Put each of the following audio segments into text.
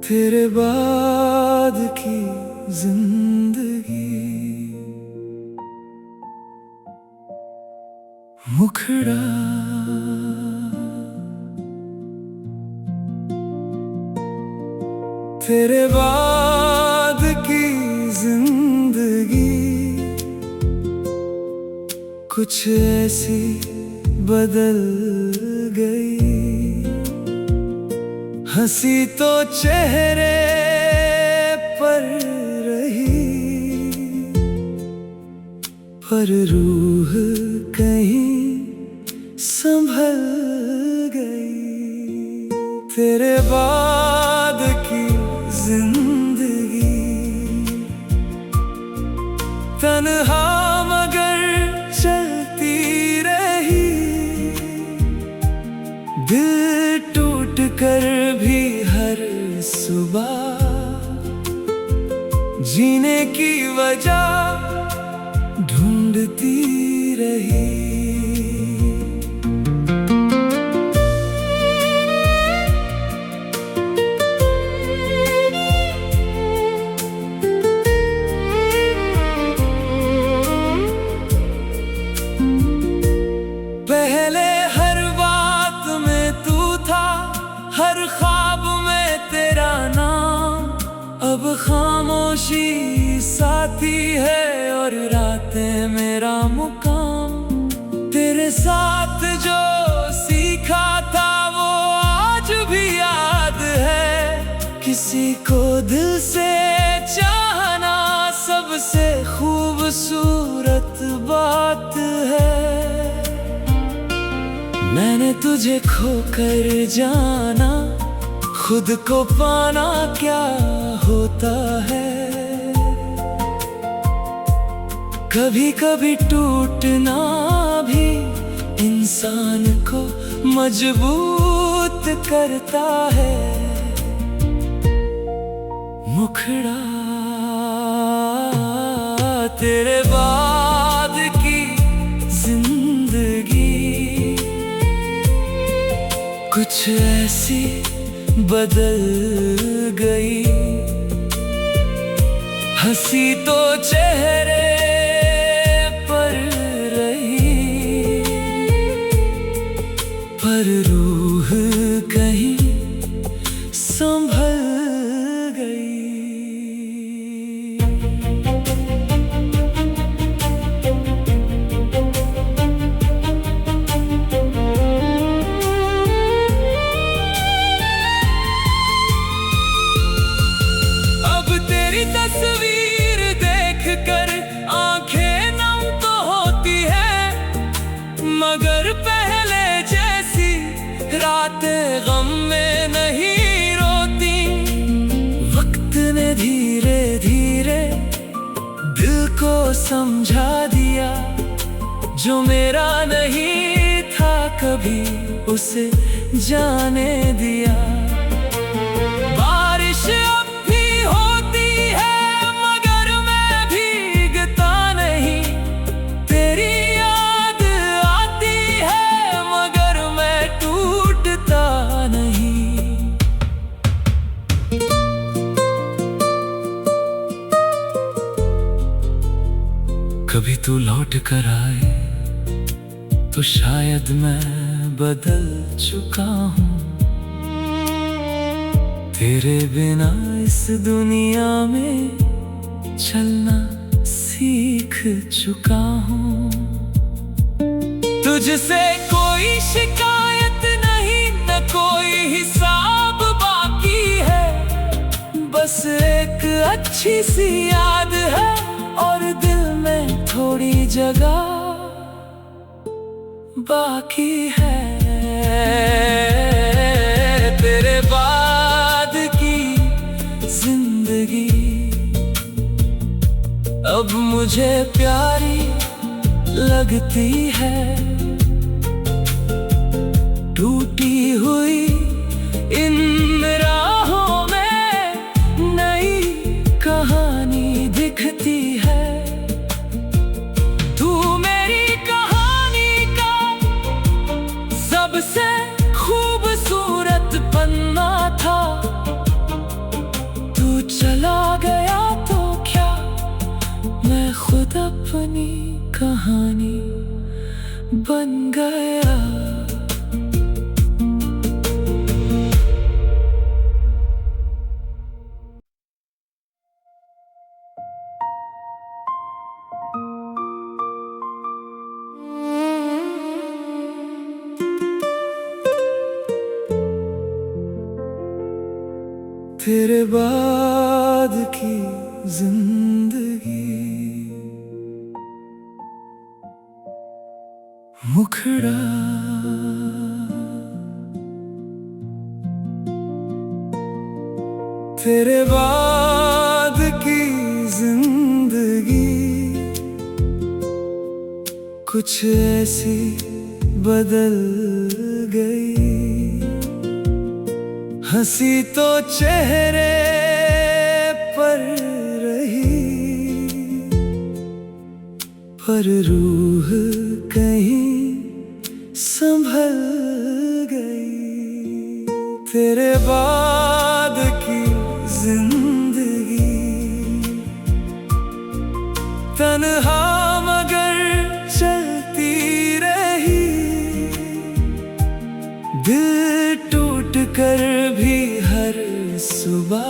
तेरे बाद की जिंदगी मुखड़ा तेरे बाद की जिंदगी कुछ ऐसी बदल गई। हंसी तो चेहरे पर रही, पर रूह कहीं संभल गई। तेरे बाद की जिंदगी तन्हा मगर चलती रही। दिल टूट कर भी हर सुबह जीने की वजह ढूंढती रही। पहले हर बात में तू था, हर ख्वाब में तेरा नाम। अब खामोशी साथी है और रातें मेरा मुकाम। तेरे साथ जो सीखा था वो आज भी याद है। किसी को दिल से चाहना सबसे खूबसूरत बात है। मैंने तुझे खोकर जाना, खुद को पाना क्या होता है। कभी कभी टूटना भी इंसान को मजबूत करता है। मुखड़ा तेरे बाद की जिंदगी कुछ ऐसी बदल गई। हंसी तो चेहरे पर रही, पर रूह कहीं संभल गई। तस्वीर देखकर आंखें नम तो होती है, मगर पहले जैसी रातें गम में नहीं रोती। वक्त ने धीरे धीरे दिल को समझा दिया, जो मेरा नहीं था कभी उसे जाने दिया। बारिश कभी तू लौट कर आए तो शायद मैं बदल चुका हूँ। तेरे बिना इस दुनिया में चलना सीख चुका हूँ। तुझसे कोई शिकायत नहीं, न कोई हिसाब बाकी है। बस एक अच्छी सी याद है और दिल में थोड़ी जगह बाकी है। तेरे बाद की जिंदगी अब मुझे प्यारी लगती है। टूटी हुई इन राहों में नई कहानी दिखती है। तू मेरी कहानी का सबसे खूबसूरत पन्ना था। चला गया तो क्या, मैं खुद अपनी कहानी बन गया। तेरे बाद की जिंदगी मुखड़ा, तेरे बाद की जिंदगी कुछ ऐसी बदल गई। हंसी तो चेहरे पर रही, पर रूह कहीं संभल गई। तेरे बाद की जिंदगी तन्हा मगर चलती रही। दिल टूट कर भी हर सुबह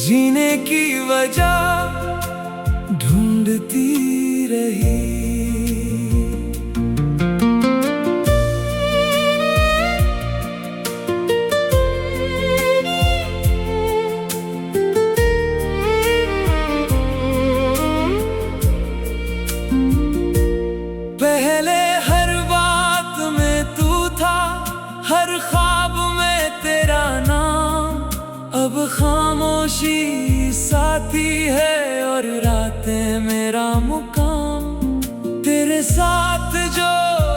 जीने की वजह ढूंढती रही। पहले हर बात में तू था, हर ख्वाब में तेरा नाम। अब खामोशी साथी है और रातें मेरा मुकाम। तेरे साथ जो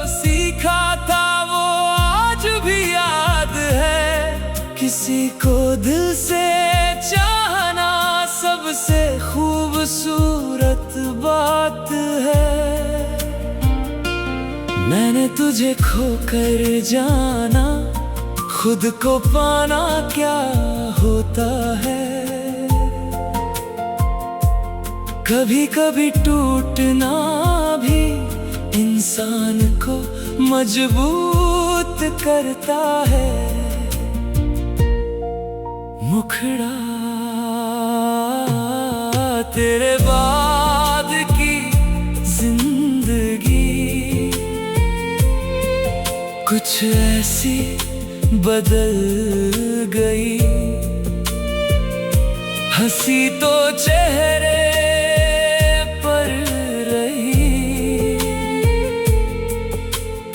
सीखा था वो आज भी याद है। किसी को दिल से चाहना सबसे खूबसूरत बात है। मैंने तुझे खोकर जाना, खुद को पाना क्या होता है। कभी कभी टूटना भी इंसान को मजबूत करता है। मुखड़ा, तेरे बाद की जिंदगी कुछ ऐसी बदल गई। हंसी तो चेहरे पर रही,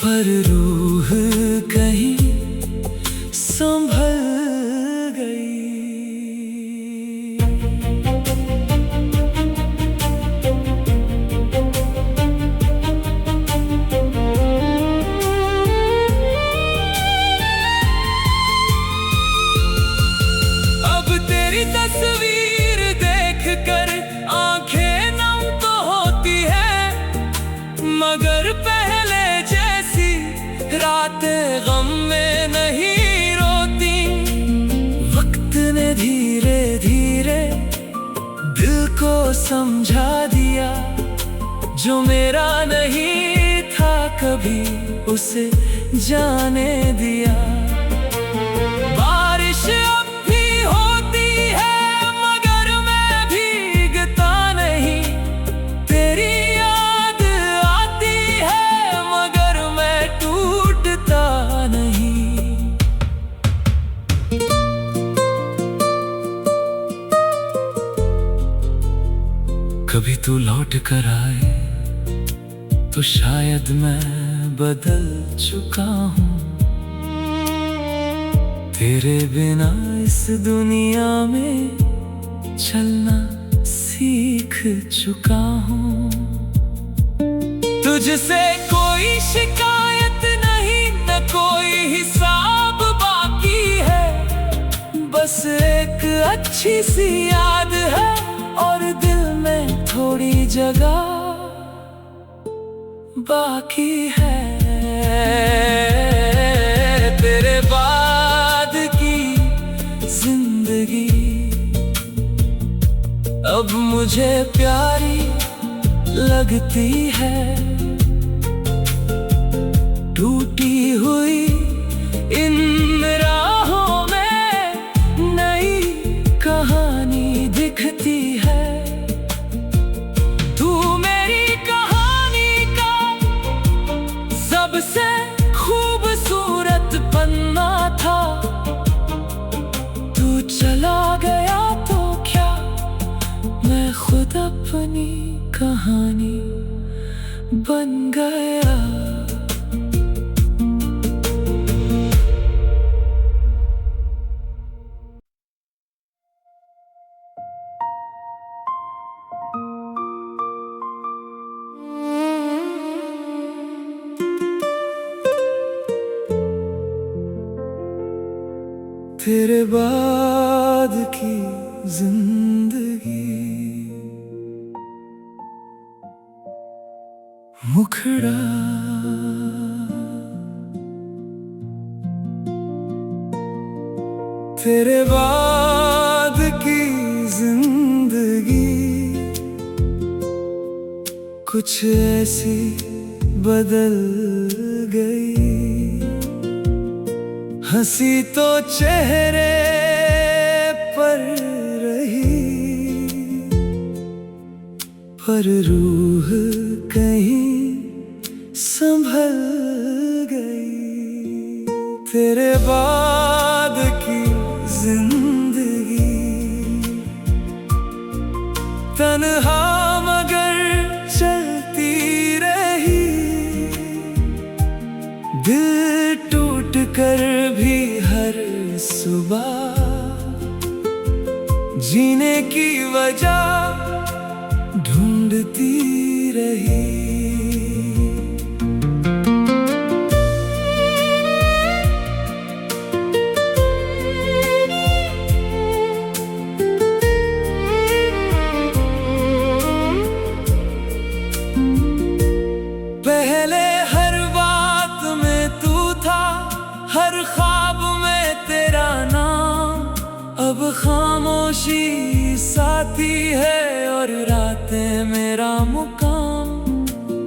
पर रूह कहीं संभल गई। तस्वीर देखकर आंखें नम तो होती है, मगर पहले जैसी रातें गम में नहीं रोती। वक्त ने धीरे धीरे दिल को समझा दिया, जो मेरा नहीं था कभी उसे जाने दिया। बारिश कभी तू लौट कर आए तो शायद मैं बदल चुका हूँ। तेरे बिना इस दुनिया में चलना सीख चुका हूँ। तुझसे कोई शिकायत नहीं, न कोई हिसाब बाकी है। बस एक अच्छी सी याद है और दिल में थोड़ी जगह बाकी है। तेरे बाद की जिंदगी जिंदगी अब मुझे प्यारी लगती है। टूटी हुई इन राहों में नई कहानी दिखती है। तू मेरी कहानी का सबसे खूबसूरत पन्ना था। तू चला गया तो क्या मैं खुद अपनी कहानी बन गया। तेरे बाद की जिंदगी मुखड़ा तेरे बाद की जिंदगी कुछ ऐसी बदल गई। हंसी तो चेहरे पर रही पर रूह कहीं संभल गई। तेरे बाद की जिंदगी तन्हा मगर चलती रही। दिल टूट कर भी हर सुबह जीने की वजह ढूंढती रही। पहले हर बात में तू था, हर ख्वाब में तेरा नाम। अब खामोशी साथी है और रातें मेरा मुकाम।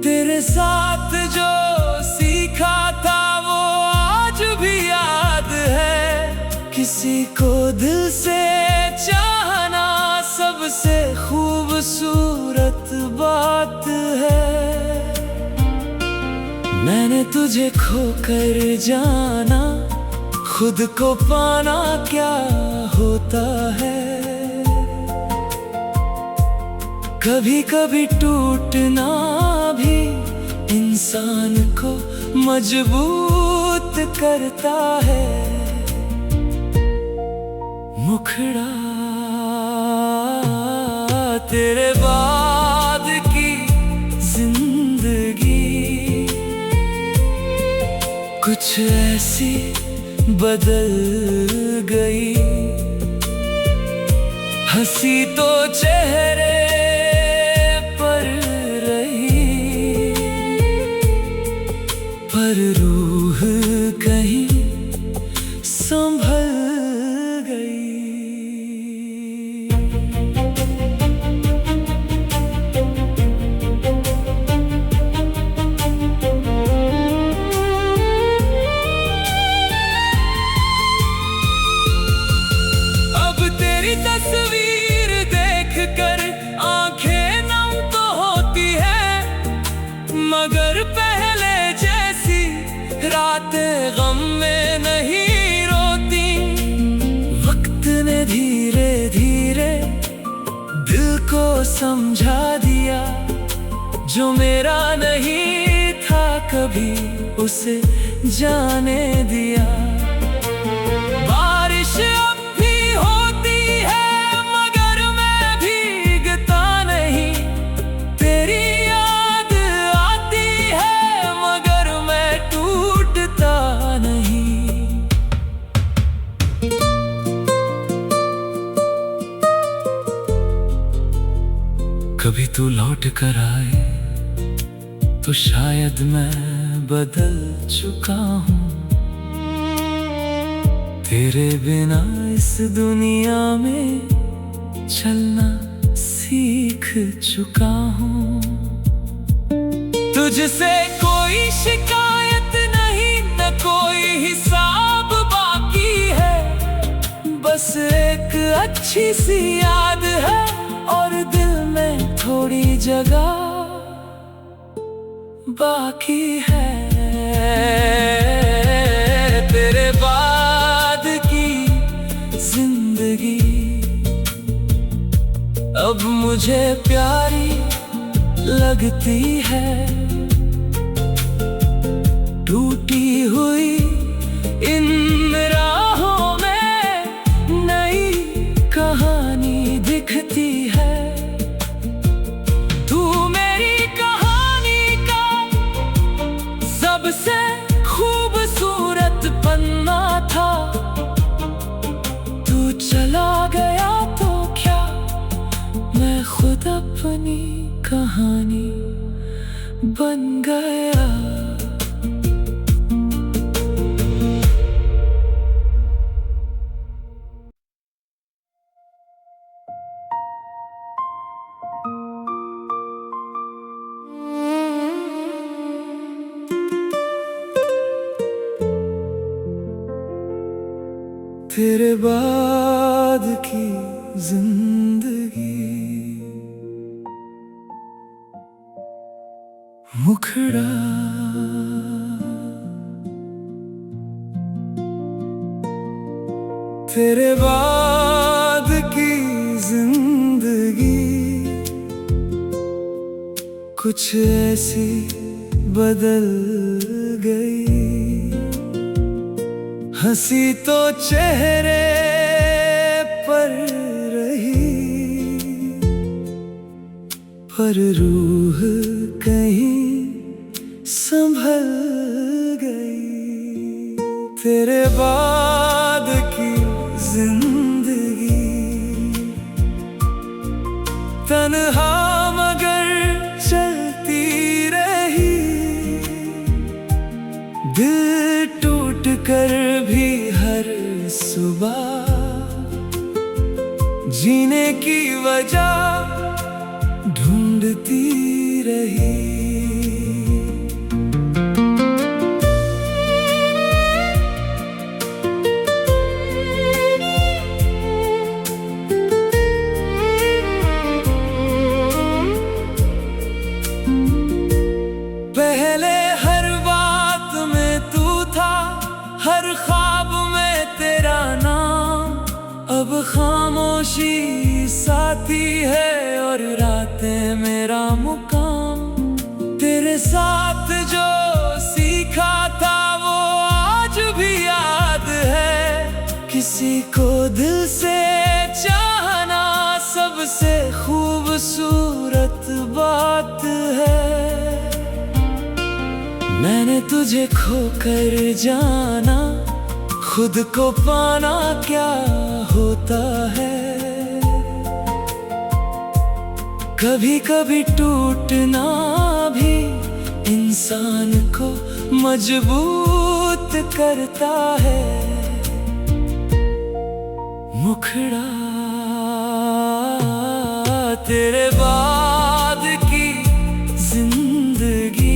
तेरे साथ जो सीखा था वो आज भी याद है। किसी को दिल से चाहना सबसे खूबसूरत बात है। मैंने तुझे खोकर जाना, खुद को पाना क्या होता है। कभी कभी टूटना भी इंसान को मजबूत करता है। मुखड़ा तेरे बाद की जिंदगी कुछ ऐसी बदल गई। हंसी तो चेहरे पर रही पर रूह कहीं संभल गई। तस्वीर देखकर आंखें नम तो होती है, मगर पहले जैसी रातें गम में नहीं रोती। वक्त ने धीरे धीरे दिल को समझा दिया। जो मेरा नहीं था कभी उसे जाने दिया। बारिश कभी तू लौट कर आए तो शायद मैं बदल चुका हूँ। तेरे बिना इस दुनिया में चलना सीख चुका हूँ। तुझसे कोई शिकायत नहीं, न कोई हिसाब बाकी है। बस एक अच्छी सी याद है और दिल में थोड़ी जगह बाकी है। तेरे बाद की जिंदगी अब मुझे प्यारी लगती है। टूटी हुई इन राहों में नई कहानी दिखती है। तू मेरी कहानी का सबसे खूबसूरत पन्ना था। तू चला गया तो क्या, मैं खुद अपनी कहानी बन गया। तेरे बाद की जिंदगी मुखड़ा तेरे बाद की जिंदगी कुछ ऐसी बदल गई। हंसी तो चेहरे पर रही, पर रूह कहीं संभल गई। तेरे बाद की जिंदगी तन्हा मगर चलती रही। दिल टूट कर भी हर सुबह जीने की वजह ढूंढती रही। पहले हर बात में तू था, हर ख्वाब में तेरा नाम। अब खामोशी साथी है और रातें मेरा मुकाम। तेरे साथ जो सीखा था वो आज भी याद है। किसी को दिल से चाहना सबसे खूबसूरत बात है। मैंने तुझे खोकर जाना, खुद को पाना क्या होता है। कभी कभी टूटना भी इंसान को मजबूत करता है। मुखड़ा तेरे बाद की जिंदगी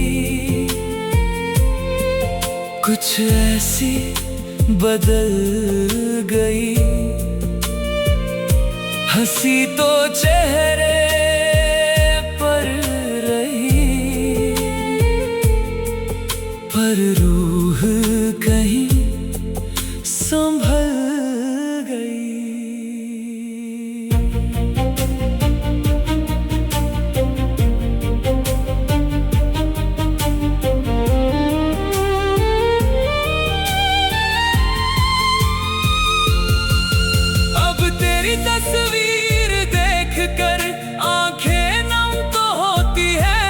कुछ ऐसी बदल गई। हंसी तो चेहरे पर रही, पर रूह कहीं संभल गई। तस्वीर देखकर आंखें नम तो होती है,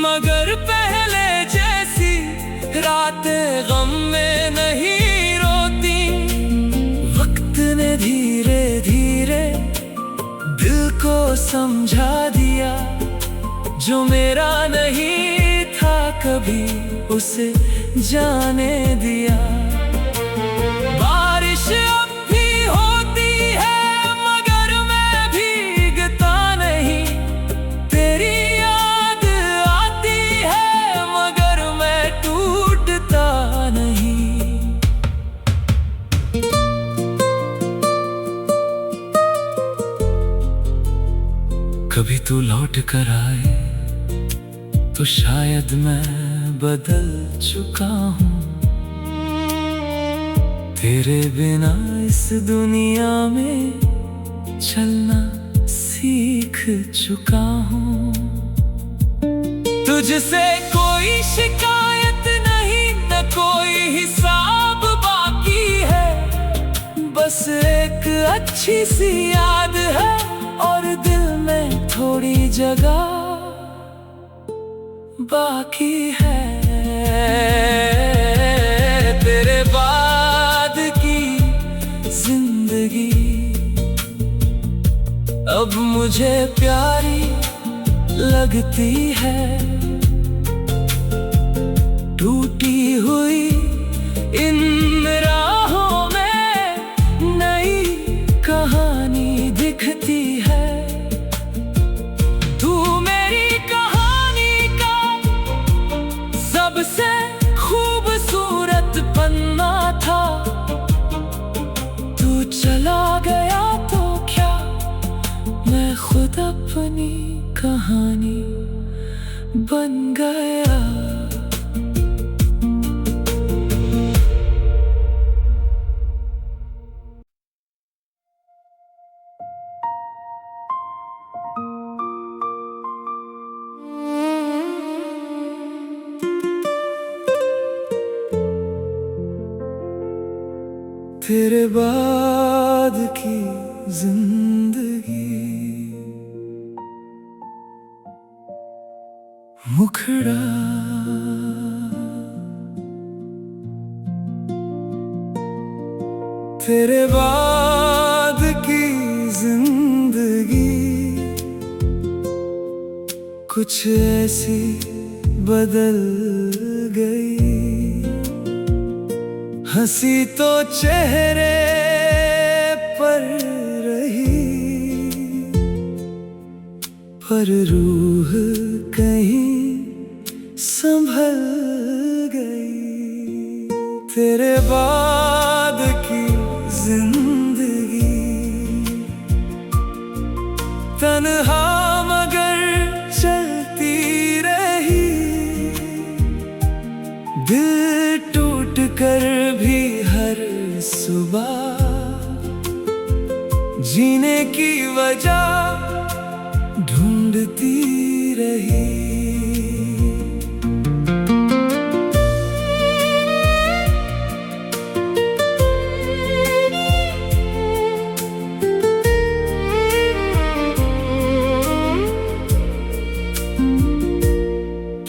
मगर पहले जैसी रातें गम में नहीं रोती। वक्त ने धीरे धीरे दिल को समझा दिया, जो मेरा नहीं था कभी उसे जाने दिया। बारिश अब भी कभी तू लौट कर आए तो शायद मैं बदल चुका हूँ। तेरे बिना इस दुनिया में चलना सीख चुका हूँ। तुझसे कोई शिकायत नहीं, न कोई हिसाब बाकी है। बस एक अच्छी सी याद है और दिल में थोड़ी जगह बाकी है। तेरे बाद की जिंदगी अब मुझे प्यारी लगती है। टूटी हुई इन राहों में नई कहानी दिखती है। तू मेरी कहानी का सबसे खूबसूरत पन्ना था। तू चला गया तो क्या मैं खुद अपनी कहानी बन गया। तेरे बाद की जिंदगी मुखड़ा तेरे बाद की जिंदगी कुछ ऐसी बदल गई। हंसी तो चेहरे पर रही, पर रूह कहीं संभल गई। तेरे बाद की जिंदगी तन्हा मगर चलती रही। दिल टूट कर भी हर सुबह जीने की वजह ढूंढती रही।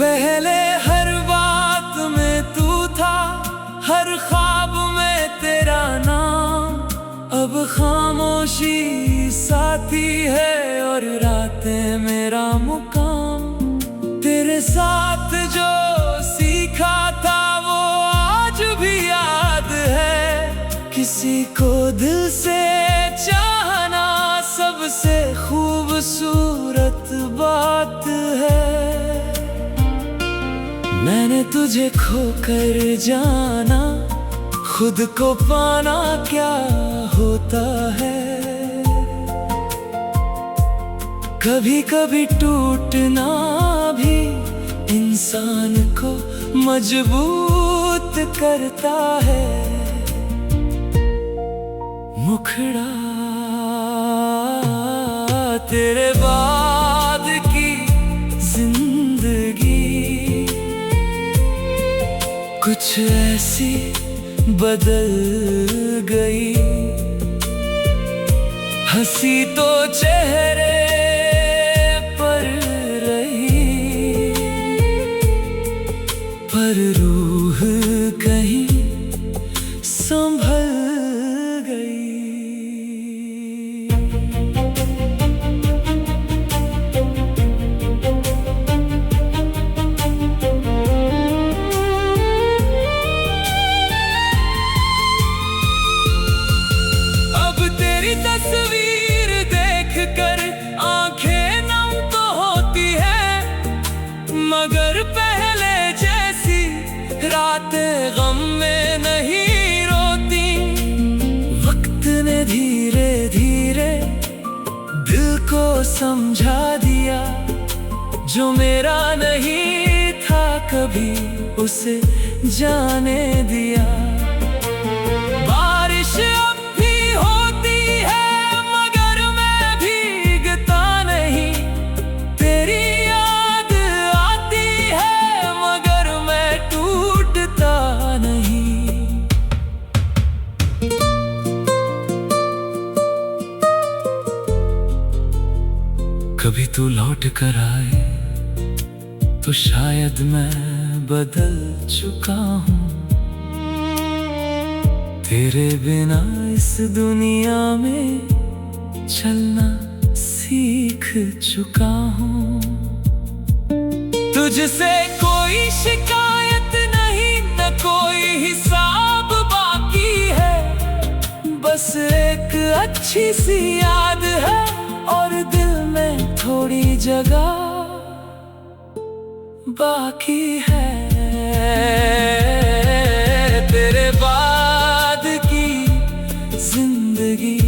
पहले हर बात में तू था, हर ख्वाब में तेरा नाम। अब खामोशी साथी है और रातें मेरा मुकाम। तेरे साथ जो सीखा था वो आज भी याद है। किसी को दिल से चाहना सबसे खूबसूरत बात है। मैंने तुझे खोकर जाना, खुद को पाना क्या होता है। कभी कभी टूटना भी इंसान को मजबूत करता है। मुखड़ा तेरे बाद की जिंदगी कुछ ऐसी बदल गई। हंसी तो चेहरे पर रही, पर रूह कहीं संभल गई। तस्वीर देख कर को समझा दिया, जो मेरा नहीं था कभी उसे जाने दिया। बारिश अब भी होती है मगर मैं भीगता नहीं, तेरी याद आती है मगर मैं टूटता नहीं। कभी तू लौट कर आए तो शायद मैं बदल चुका हूँ, तेरे बिना इस दुनिया में चलना सीख चुका हूँ। तुझसे कोई शिकायत नहीं, न कोई हिसाब बाकी है, बस एक अच्छी सी याद है और दिल में थोड़ी जगह बाकी है। तेरे बाद की जिंदगी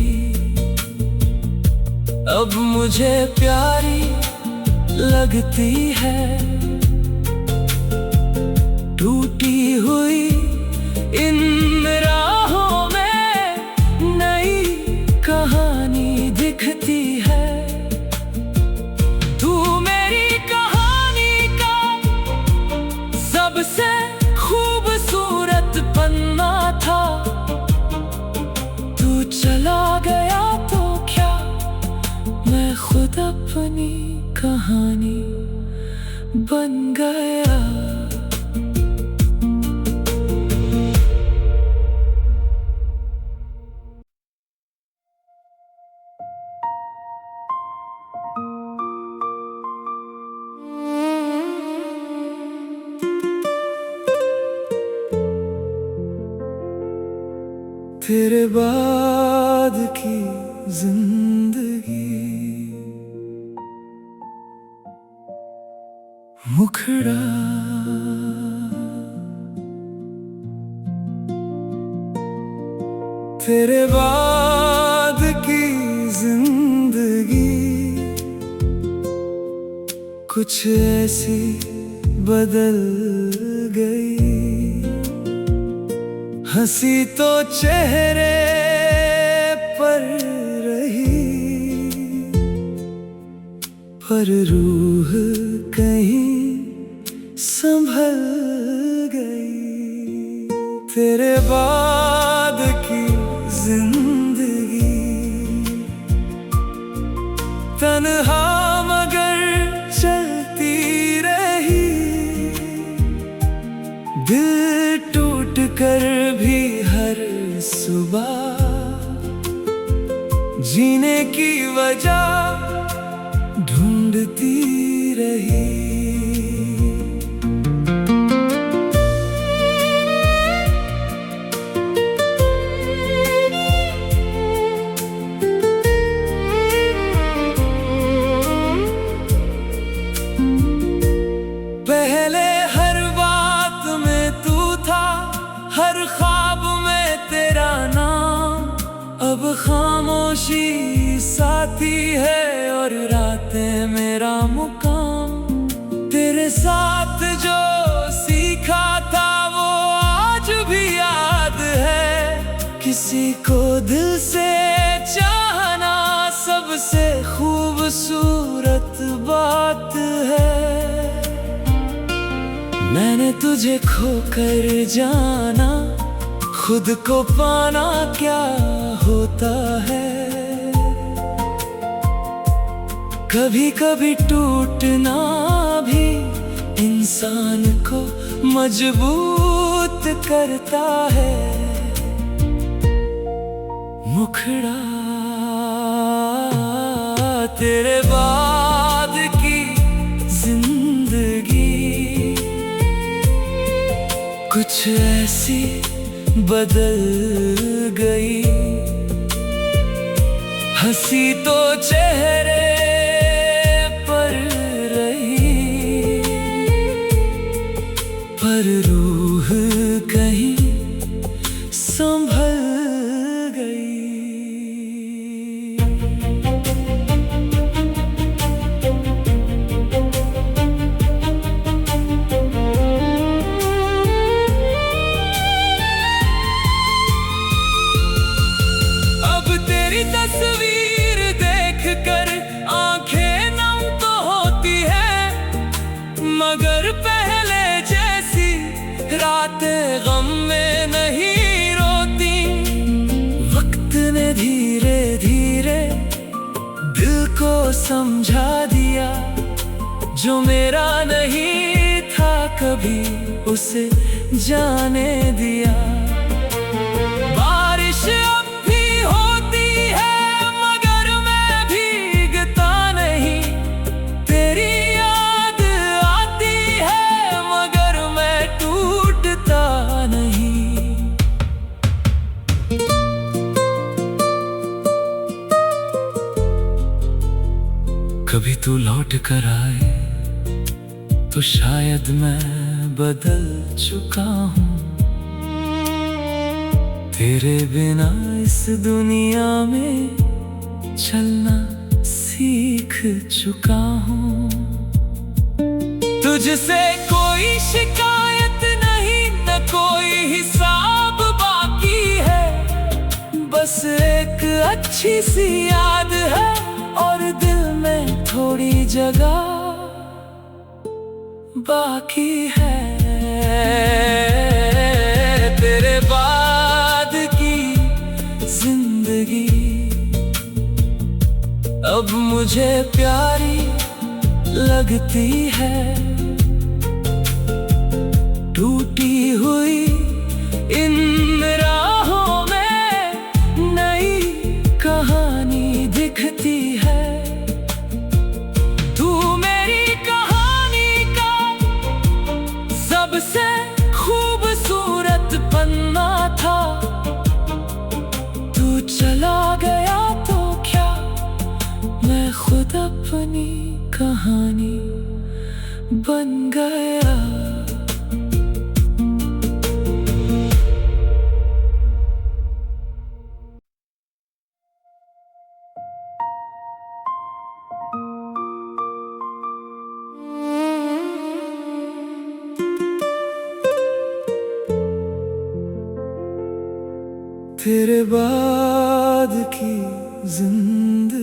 अब मुझे प्यारी लगती है, टूटी हुई इन राहों में नई कहानी दिखती है। सबसे खूबसूरत पन्ना था, तू चला गया तो क्या मैं खुद अपनी कहानी बन गया। तेरे बाद की जिंदगी मुखड़ा, तेरे बाद की जिंदगी कुछ ऐसी बदल गई। हंसी तो चेहरे पर रही, पर रूह कहीं संभल गई। तेरे बाद की जिंदगी तन्हा मगर चलती रही, दिल टूट कर भी हर सुबह जीने की वजह ढूंढती रही। पहले हर बात में तू था, हर ख्वाब में तेरा नाम, अब खामोशी साथी है और रातें मेरा मुकाम। तेरे साथ जो सीखा था वो आज भी याद है, किसी को दिल से चाहना सबसे खूबसूरत बात है। मैंने तुझे खोकर जाना, खुद को पाना क्या होता है। कभी कभी टूटना भी इंसान को मजबूत करता है। मुखड़ा तेरे बाद की जिंदगी कुछ ऐसी बदल गई। हंसी तो चेहरे पर रही, पर रूह कहीं संभल गई। को समझा दिया, जो मेरा नहीं था कभी उसे जाने दिया। बारिश अब भी होती है मगर मैं भीगता नहीं, तेरी याद आती है मगर मैं टूटता नहीं। कभी तू लौट कर आए तो शायद मैं बदल चुका हूँ, तेरे बिना इस दुनिया में चलना सीख चुका हूँ। तुझसे कोई शिकायत नहीं, न कोई हिसाब बाकी है, बस एक अच्छी सी याद है और दिल में थोड़ी जगह बाकी है। तेरे बाद की जिंदगी अब मुझे प्यारी लगती है, टूटी हुई इन राहों में नई कहानी दिखती है। तू मेरी कहानी का सबसे खूबसूरत पन्ना था, तू चला गया तो क्या मैं खुद अपनी कहानी बन गया। तेरे बाद की जिंदगी